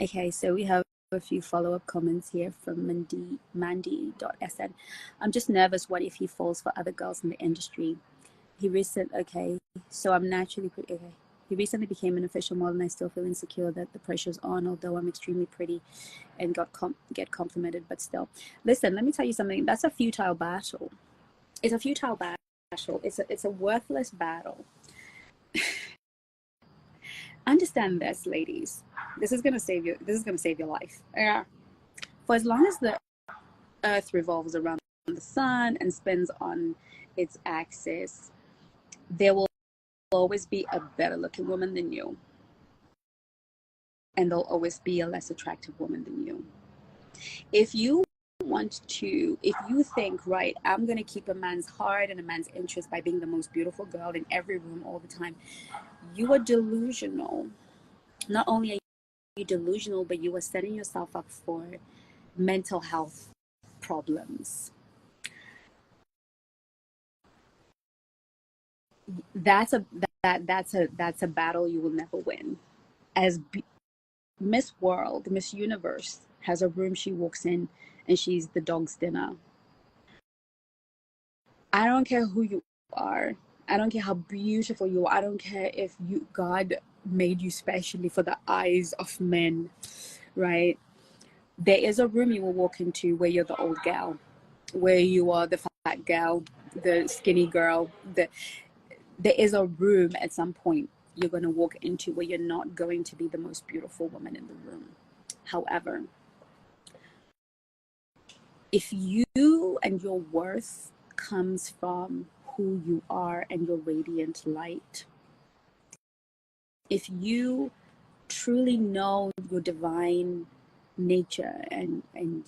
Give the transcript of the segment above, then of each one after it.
Okay, so we have a few follow-up comments here from Mandy.sn. I'm just nervous. What if he falls for other girls in the industry? Okay, so I'm naturally pretty. Okay. He recently became an official model, and I still feel insecure that the pressure's on, although I'm extremely pretty and get complimented, but still. Listen, let me tell you something. That's a futile battle. It's a futile battle. It's a worthless battle. Understand this, ladies. This is gonna save you. This is gonna save your life. Yeah. For as long as the Earth revolves around the sun and spins on its axis, there will always be a better looking woman than you, and there'll always be a less attractive woman than you. If you if you think, right, I'm going to keep a man's heart and a man's interest by being the most beautiful girl in every room all the time, you are delusional. Not only are you delusional, but you are setting yourself up for mental health problems. That's a battle you will never win. As Miss World, Miss Universe has a room she walks in and she's the dog's dinner. I don't care who you are. I don't care how beautiful you are. I don't care if God made you specially for the eyes of men, right? There is a room you will walk into where you're the old gal, where you are the fat gal, the skinny girl. There is a room at some point you're going to walk into where you're not going to be the most beautiful woman in the room. However, if you and your worth comes from who you are and your radiant light, if you truly know your divine nature and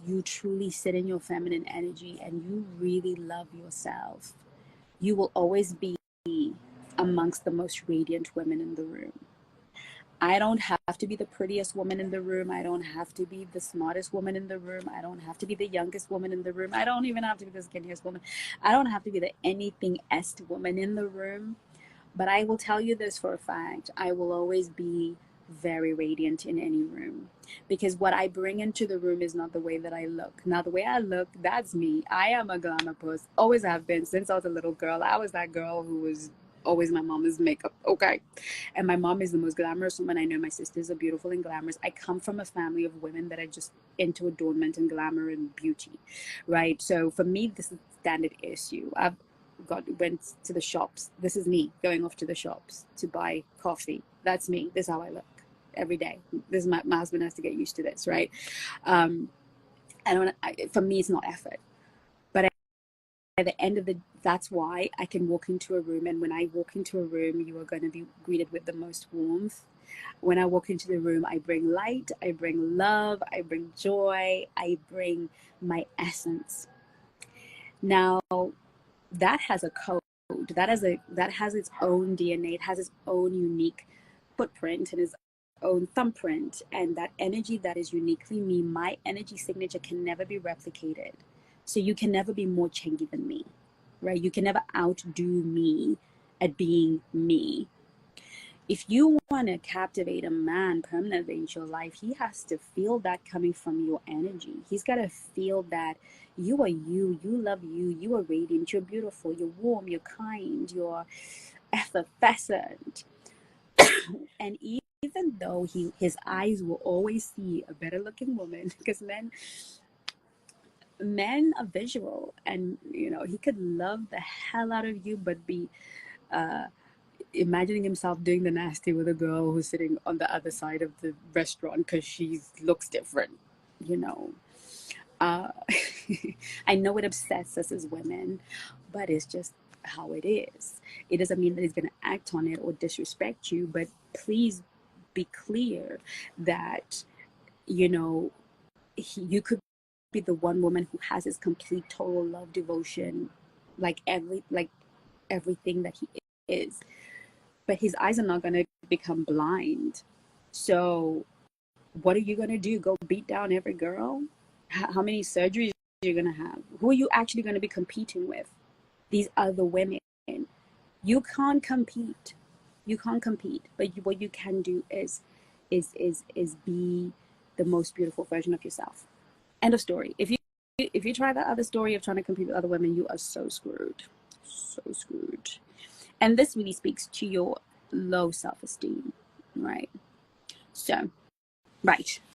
you truly sit in your feminine energy and you really love yourself, you will always be amongst the most radiant women in the room. I don't have to be the prettiest woman in the room. I don't have to be the smartest woman in the room. I don't have to be the youngest woman in the room. I don't even have to be the skinniest woman. I don't have to be the anything-est woman in the room. But I will tell you this for a fact. I will always be very radiant in any room, because what I bring into the room is not the way that I look. Now, the way I look, that's me. I am a glamour puss. Always have been since I was a little girl. I was that girl who was always my mama's makeup. Okay. And my mom is the most glamorous woman I know. My sisters are beautiful and glamorous. I come from a family of women that are just into adornment and glamour and beauty, right? So for me, this is a standard issue. Went to the shops. This is me going off to the shops to buy coffee. That's me. This is how I look every day. This is my husband has to get used to this, right? For me, it's not effort. But at the end of that's why I can walk into a room, and when I walk into a room, you are going to be greeted with the most warmth. When I walk into the room, I bring light, I bring love, I bring joy, I bring my essence. Now, that has a code. That has its own DNA. It has its own unique footprint and its own thumbprint. And that energy that is uniquely me, my energy signature, can never be replicated. So you can never be more Chengi than me, right? You can never outdo me at being me. If you want to captivate a man permanently in your life, he has to feel that coming from your energy. He's got to feel that you are you love you are radiant, you're beautiful, you're warm, you're kind, you're effervescent. And even though his eyes will always see a better looking woman, because men are visual, and he could love the hell out of you but be imagining himself doing the nasty with a girl who's sitting on the other side of the restaurant because she looks different, uh, I know it upsets us as women, but it's just how it is. It doesn't mean that he's going to act on it or disrespect you, but please be clear that you could be the one woman who has his complete total love, devotion, like everything that he is, but his eyes are not going to become blind. So what are you going to do? Go beat down every girl? How many surgeries are you going to have? Who are you actually going to be competing with? These other women. You can't compete. You can't compete. But what you can do is be the most beautiful version of yourself. End of story. If you try that other story of trying to compete with other women, you are so screwed. So screwed. And this really speaks to your low self-esteem, right? So, right.